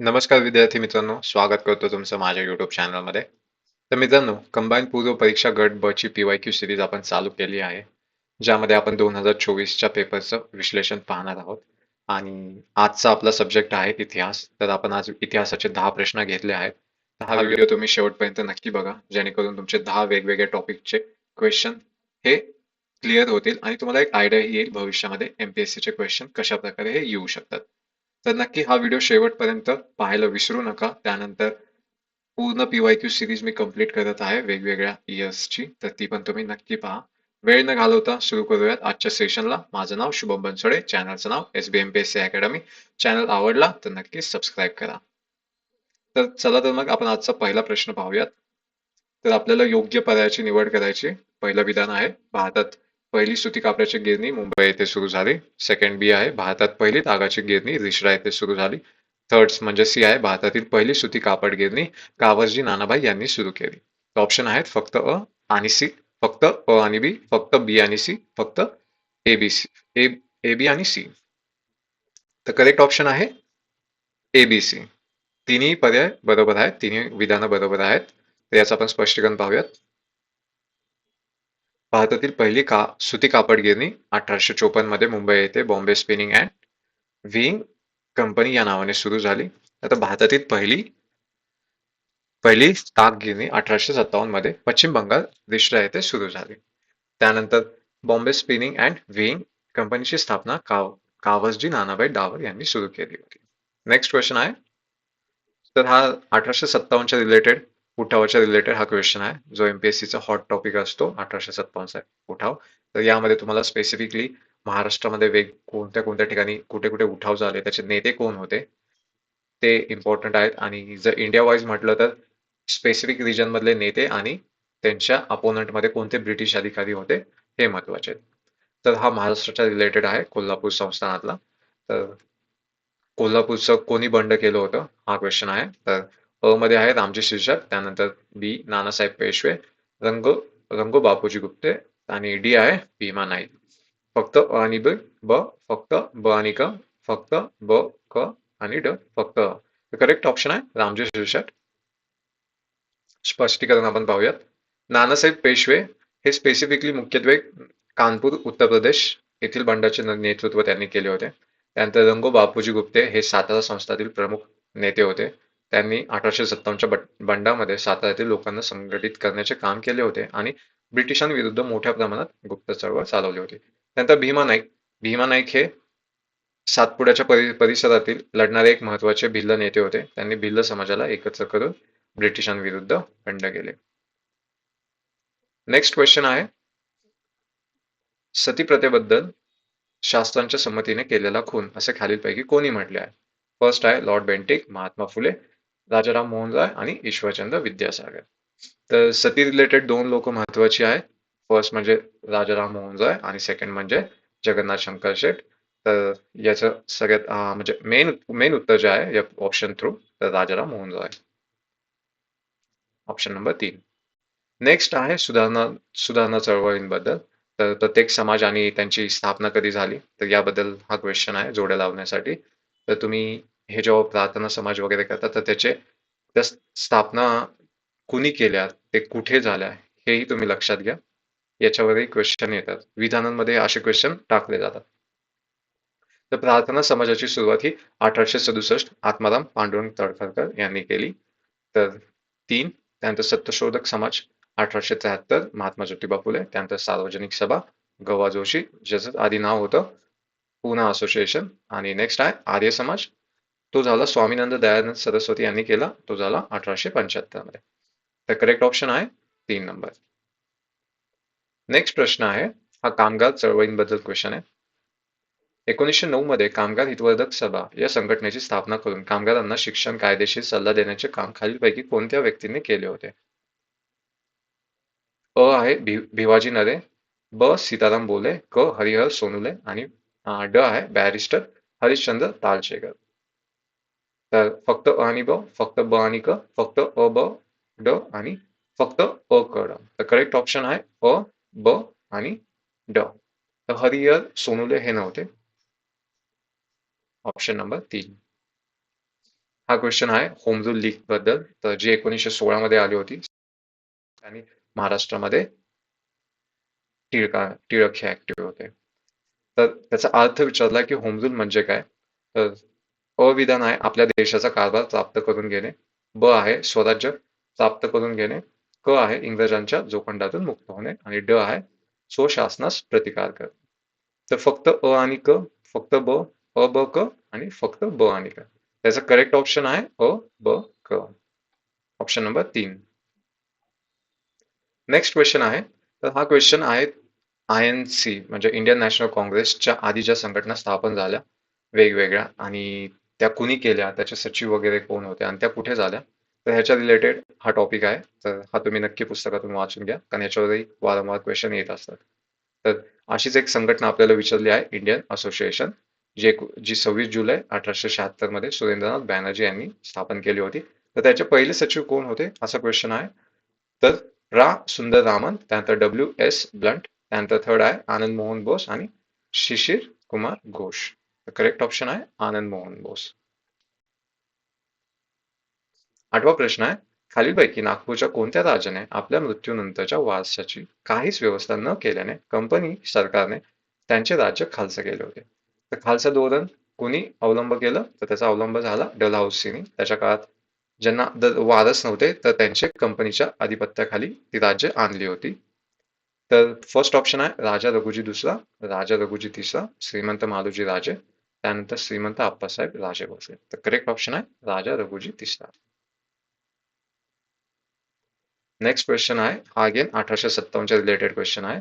नमस्कार विद्यार्थी मित्रांनो, स्वागत करतो तुमचं माझ्या YouTube चॅनलमध्ये. तर मित्रांनो, कंबाईन पूर्व परीक्षा गट ब ची PYQ सिरीज आपण चालू केली आहे, ज्यामध्ये आपण 2024च्या पेपरचं विश्लेषण पाहणार आहोत. आणि आजचा आपला सब्जेक्ट आहे इतिहास. तर आपण आज इतिहासाचे 10 प्रश्न घेतले आहेत. तर हा व्हिडिओ तुम्ही शेवटपर्यंत नक्की बघा, जेणेकरून तुमचे 10 वेगवेगळे टॉपिकचे क्वेश्चन हे क्लिअर होतील आणि तुम्हाला एक आयडिया येईल भविष्यामध्ये MPSC चे क्वेश्चन कशा प्रकारे हे येऊ शकतात. तर नक्की हा व्हिडिओ शेवटपर्यंत पाहायला विसरू नका. त्यानंतर पूर्ण PYQ सिरीज मी कंप्लीट करत आहे वेगवेगळ्या इयर्सची, तर ती पण तुम्ही नक्की पहा. वेळ न घालवता सुरू करूयात आजच्या सेशनला. माझं नाव शुभम बनसोडे, चॅनलचं नाव SB MPSC अकॅडमी. चॅनल आवडला तर नक्की सबस्क्राईब करा. तर चला तर मग आपण आजचा पहिला प्रश्न पाहूयात. तर आपल्याला योग्य पर्यायाची निवड करायची. पहिलं विधान आहे, भारतात पहिली सुती कापडाची गिरणी मुंबई येथे सुरू झाली. सेकंड बी आहे, भारतात पहिली तागाची गिरणी रिसरा येथे सुरू झाली. थर्ड म्हणजे सी आहे, भारतातील पहिली सुती कापड गिरणी कावरजी नानाभाई यांनी सुरू केली. ऑप्शन आहेत फक्त अ आणि सी, फक्त अ आणि बी, फक्त बी आणि सी, फक्त A B C, A B आणि सी. तर करेक्ट ऑप्शन आहे ए बी सी. तिन्ही पर्याय बरोबर आहेत, तिन्ही विधानं बरोबर आहेत. तर याचं आपण स्पष्टीकरण पाहूयात. भारतातील पहिली सुती कापड गिरणी 1854 मध्ये मुंबई येथे बॉम्बे स्पिनिंग अँड व्हीइंग कंपनी या नावाने सुरू झाली. आता भारतातील पहिली ताग गिरणी 1857 मध्ये पश्चिम बंगाल रिश्रा येथे सुरू झाली. त्यानंतर बॉम्बे स्पिनिंग अँड व्हीइंग कंपनीची स्थापना कावसजी नानाभाई डावर यांनी सुरू केली होती. नेक्स्ट क्वेश्चन आहे, तर हा 1857च्या रिलेटेड उठावाच्या रिलेटेड हा क्वेश्चन आहे, जो MPSCचा हॉट टॉपिक असतो 1857चा उठाव. तर यामध्ये तुम्हाला स्पेसिफिकली महाराष्ट्रामध्ये कोणत्या कोणत्या ठिकाणी कुठे कुठे उठाव झाले, त्याचे नेते कोण होते ते इम्पॉर्टंट आहेत. आणि जर इंडिया वाईज म्हटलं तर स्पेसिफिक रिजन मधले नेते आणि त्यांच्या अपोनंट मध्ये कोणते ब्रिटिश अधिकारी होते हे महत्वाचे आहेत. तर हा महाराष्ट्राच्या रिलेटेड आहे, कोल्हापूर संस्थानातला. तर कोल्हापूरचं कोणी बंड केलं होतं हा क्वेश्चन आहे. तर अ मध्ये आहे रामजी शिरसाट, त्यानंतर बी नानासाहेब पेशवे, रंग रंगो बापूजी गुप्ते आणि डी आहे भीमा नाईक. फक्त अ आणि ब, फक्त ब आणि क, फक्त ब, क आणि ड, फक्त अ. करेक्ट ऑप्शन आहे रामजी शिरसाट. स्पष्टीकरण आपण पाहूयात. नानासाहेब पेशवे हे स्पेसिफिकली मुख्यत्वे कानपूर उत्तर प्रदेश येथील बंडाचे नेतृत्व त्यांनी केले होते. त्यानंतर रंगो बापूजी गुप्ते हे सातारा संस्थातील प्रमुख नेते होते. त्यांनी 1857च्या बंडामध्ये साताऱ्यातील लोकांना संघटित करण्याचे काम केले होते आणि ब्रिटिशांविरुद्ध मोठ्या प्रमाणात गुप्त चळवळ चालवली होती. त्यानंतर भीमा नाईक हे सातपुड्याच्या परिसरातील लढणारे एक महत्वाचे भिल्ल नेते होते. त्यांनी भिल्ल समाजाला एकत्र करून ब्रिटिशांविरुद्ध बंड केले. नेक्स्ट क्वेश्चन आहे, सती प्रथेबद्दल शास्त्रांच्या संमतीने केलेला खून असे खालीलपैकी कोणी म्हटले आहे? फर्स्ट आहे लॉर्ड बेंटिक, महात्मा फुले, राजाराम मोहन रॉय आणि ईश्वरचंद्र विद्यासागर. तर सती रिलेटेड दोन लोक महत्वाची आहे. फर्स्ट म्हणजे राजाराम मोहन रॉय आणि सेकंड म्हणजे जगन्नाथ शंकर शेठ. तर याचं सगळ्यात म्हणजे मेन उत्तर जे आहे या ऑप्शन थ्रू, तर Rajaram Mohan Roy. Option number 3. Next आहे सुधारणा चळवळींबद्दल. तर प्रत्येक समाज आणि त्यांची स्थापना कधी झाली, तर याबद्दल हा क्वेश्चन आहे जोड्या लावण्यासाठी. तर तुम्ही हे जेव्हा प्रार्थना समाज वगैरे करता, तर त्या स्थापना कुणी केल्या, ते कुठे झाल्या, हेही तुम्ही लक्षात घ्या. याच्यावरही क्वेश्चन येतात, विधानांमध्ये असे क्वेश्चन टाकले जातात. तर प्रार्थना समाजाची सुरुवात ही 1867 आत्माराम पांडुरंग तळखरकर यांनी केली. तर 3. त्यानंतर सत्यशोधक समाज 1873 महात्मा ज्योतिबा फुले. त्यानंतर सार्वजनिक सभा गवा जोशी, ज्याचं आधी नाव होतं पूना असोसिएशन. आणि नेक्स्ट आहे आर्य समाज, तो झाला स्वामीनंद दयानंद सरस्वती यांनी केला, तो झाला 1875 मध्ये. तर करेक्ट ऑप्शन आहे 3 नंबर. नेक्स्ट प्रश्न आहे, हा कामगार चळवळींबद्दल क्वेश्चन आहे. 1909 मध्ये कामगार हितवर्धक सभा या संघटनेची स्थापना करून कामगारांना शिक्षण, कायदेशीर सल्ला देण्याचे काम खालीलपैकी कोणत्या व्यक्तीने केले होते? अ आहे भिवाजी नरे, ब सीताराम बोले, क हरिहर सोनुले आणि ड आहे बॅरिस्टर हरिश्चंद्र तालशेकर. तर फक्त अ आणि ब, फक्त ब आणि क, फक्त अ ब ड आणि फक्त अ क ड. तर करेक्ट ऑप्शन आहे अ ब आणि ड. तर हरिहर सोनुले हे नव्हते. Option number 3. हा क्वेश्चन आहे होम रूल लीग बद्दल, तर जी 1916 मध्ये आली होती आणि महाराष्ट्रामध्ये टिळक हे ऍक्टिव्ह होते. तर त्याचा अर्थ विचारला की होम रूल म्हणजे काय? तर अ विधान आहे आपल्या देशाचा कारभार प्राप्त करून घेणे, ब आहे स्वराज्य प्राप्त करून घेणे, क आहे इंग्रजांच्या जोखंडातून मुक्त होणे आणि ड आहे स्वशासनास प्रतिकार करणे. तर फक्त अ आणि क, फक्त ब, अ ब क आणि फक्त ब आणि क. त्याचा करेक्ट ऑप्शन आहे अ ब क. Option number 3. नेक्स्ट क्वेश्चन आहे, तर हा क्वेश्चन आहे INC म्हणजे इंडियन नॅशनल काँग्रेसच्या आधी ज्या संघटना स्थापन झाल्या वेगवेगळ्या आणि त्या कुणी केल्या, त्याचे सचिव वगैरे कोण होते आणि त्या कुठे झाल्या, तर ह्याच्या रिलेटेड हा टॉपिक आहे. तर हा तुम्ही नक्की पुस्तकातून वाचून घ्या, कारण याच्यावरही वारंवार क्वेश्चन येत असतात. तर अशीच एक संघटना आपल्याला विचारली आहे, इंडियन असोसिएशन, जी 26 जुलै 1876 मध्ये सुरेंद्रनाथ बॅनर्जी यांनी स्थापन केली होती. तर त्याचे पहिले सचिव कोण होते असा क्वेश्चन आहे. तर रा. सुंदररामन, त्यानंतर W.S. ब्लंट, त्यानंतर थर्ड आहे आनंद मोहन बोस आणि शिशिर कुमार घोष. करेक्ट ऑप्शन आहे आनंद मोहन बोस. 8वा प्रश्न आहे, खालीलपैकी नागपूरच्या कोणत्या राजाने आपल्या मृत्यूनंतरच्या वारसाची काहीच व्यवस्था न केल्याने कंपनी सरकारने त्यांचे राज्य खालसा केले होते? तर खालसा धोरण कोणी अवलंब केलं, तर त्याचा अवलंब झाला डलहौसीनी. त्याच्या काळात ज्यांना वारस नव्हते तर त्यांचे कंपनीच्या आधिपत्याखाली ती राज्य आणली होती. तर फर्स्ट ऑप्शन आहे राजा रघुजी दुसरा, राजा रघुजी तिसरा, श्रीमंत मालोजी राजे, त्यानंतर श्रीमंत आप्पासाहेब राजे भोसले. तर करेक्ट ऑप्शन आहे राजा रघुजी तिसरा. नेक्स्ट क्वेश्चन आहे, हा अगेन 1857 रिलेटेड क्वेश्चन आहे.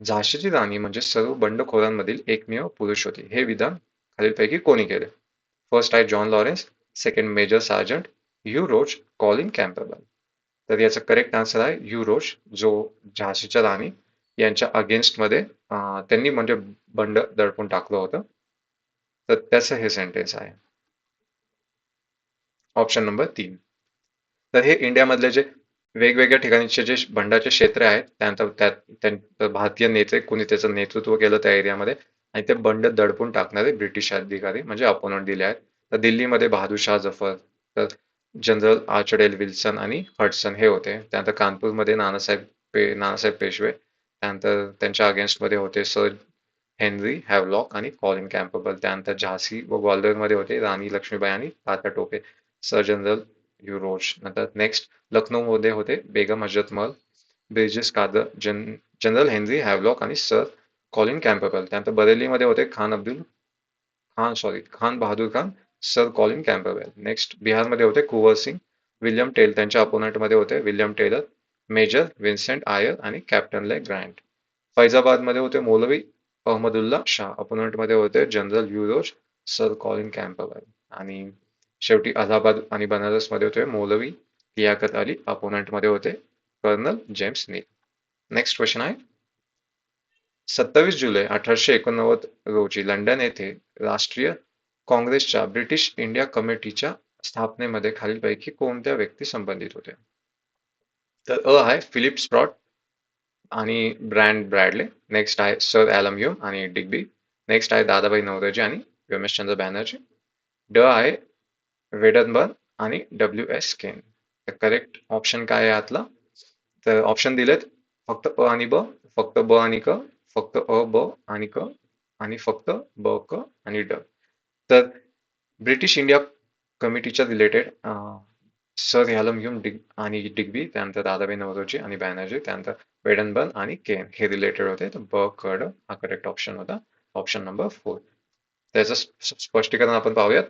झाशीची राणी म्हणजे सर्व बंडखोरांमधील एकमेव पुरुष होती, हे विधान खालीलपैकी कोणी केले? फर्स्ट आहे John Lawrence, second major sergeant, Hugh Rose, Colin Campbell. तर याचा करेक्ट आन्सर आहे ह्यू रोच, जो झाशीच्या राणी यांच्या अगेन्स्ट मध्ये त्यांनी म्हणजे बंड दडपून टाकलं होतं. तर त्याचं हे सेंटेन्स आहे. Option number 3. तर हे इंडियामधले जे वेगवेगळ्या ठिकाणचे जे बंडाचे क्षेत्र आहेत, त्यानंतर त्यात भारतीय नेते कोणी त्याचं नेतृत्व केलं त्या एरियामध्ये आणि ते बंड दडपून टाकणारे ब्रिटिश अधिकारी म्हणजे अपोनंट दिले आहेत. तर दिल्लीमध्ये बहादूर शाह जफर, तर जनरल आर्चडेल विल्सन आणि हडसन हे होते. त्यानंतर कानपूरमध्ये नानासाहेब पेशवे, त्यानंतर त्यांच्या अगेन्स्टमध्ये होते सर हेनरी हॅवलॉक आणि कॉलिन कॅम्पबेल. त्यानंतर झाशी व ग्वाल्हेरमध्ये होते राणी लक्ष्मीबाई आणि Tatya Tope, sir general Hugh Rose. नंतर नेक्स्ट लखनौमध्ये होते Begum Hazrat Mahal, Brijesh Qadar, general Henry Havelock आणि सर कॉलिन कॅम्पबेल. त्यानंतर बरेलीमध्ये होते Khan Bahadur Khan, sir Colin Campbell. Next बिहारमध्ये होते कुंवर सिंग, विल्यम टेल त्यांच्या अपोनंटमध्ये होते William Taylor, major Vincent Eyre आणि कॅप्टन ले ग्रँट. फैजाबादमध्ये होते मौलवी अहमदुल्ला शाह, अपोनंटमध्ये होते general Hugh Rose, sir Colin Campbell. आणि शेवटी अलाहाबाद आणि बनारसमध्ये होते मौलवी लियाकत अली, अपोनंटमध्ये होते कर्नल जेम्स नील. नेक्स्ट क्वेश्चन आहे, 27 जुलै 1889 रोजी लंडन येथे राष्ट्रीय काँग्रेसच्या ब्रिटिश इंडिया कमिटीच्या स्थापनेमध्ये खालीलपैकी कोणत्या व्यक्ती संबंधित होत्या? तर अ आहे फिलिप स्प्रॉट आणि ब्रॅडले. नेक्स्ट आहे सर ॲलन ह्यूम आणि डिग्बी. नेक्स्ट आहे दादाभाई नौरोजी आणि व्योमेशचंद्र बॅनर्जी. ड आहे वेडनबर्न आणि W.S. केन. तर करेक्ट ऑप्शन काय आहे यातला? तर ऑप्शन दिलेत फक्त अ आणि ब, फक्त ब आणि क, फक्त अ ब आणि क आणि फक्त ब क आणि ड. तर ब्रिटिश इंडिया कमिटीच्या रिलेटेड सर ह्यालम ह्यूम आणि डिग्बी, त्यानंतर दादाभाई नौरोजी आणि बॅनर्जी, त्यानंतर वेडनबर्न आणि केन हे रिलेटेड होते. तर ब क ड हा करेक्ट ऑप्शन होता, ऑप्शन नंबर 4. त्याचं स्पष्टीकरण आपण पाहूयात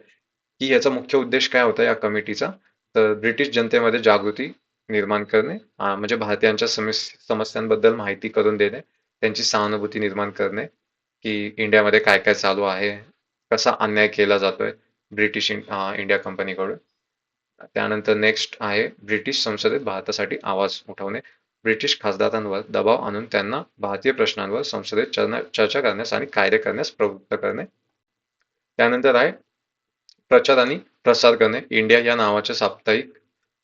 की याचा मुख्य उद्देश काय होता या कमिटीचा. तर ब्रिटिश जनतेमध्ये जागृती निर्माण करणे, म्हणजे भारतीयांच्या समस्यांबद्दल माहिती करून देणे, त्यांची सहानुभूती निर्माण करणे की इंडियामध्ये काय काय चालू आहे, कसा अन्याय केला जातोय ब्रिटिश इंडिया कंपनीकडून. त्यानंतर नेक्स्ट आहे ब्रिटिश संसदेत भारतासाठी आवाज उठवणे, ब्रिटिश खासदारांवर दबाव आणून त्यांना भारतीय प्रश्नांवर संसदेत चर्चा करण्यास आणि कायदे करण्यास प्रवृत्त करणे. त्यानंतर आहे प्रचार आणि प्रसार करणे, इंडिया या नावाचे साप्ताहिक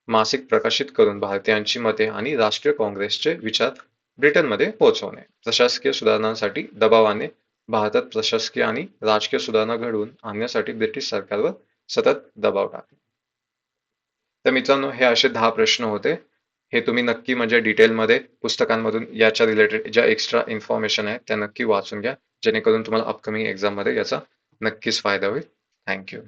मासिक प्रकाशित करून भारतीयांची मते आणि राष्ट्रीय काँग्रेसचे विचार ब्रिटनमध्ये पोहोचवणे, प्रशासकीय सुधारणांसाठी दबावाने भारतात प्रशासकीय आणि राजकीय सुधारणा घडवून आणण्यासाठी ब्रिटिश सरकारवर सतत दबाव टाकणे. तर मित्रांनो, हे असे 10 प्रश्न होते. हे तुम्ही नक्की म्हणजे डिटेलमध्ये पुस्तकांमधून याच्या रिलेटेड ज्या एक्स्ट्रा इन्फॉर्मेशन आहे त्या नक्की वाचून घ्या, जेणेकरून तुम्हाला अपकमिंग एक्झाममध्ये याचा नक्कीच फायदा होईल. Thank you.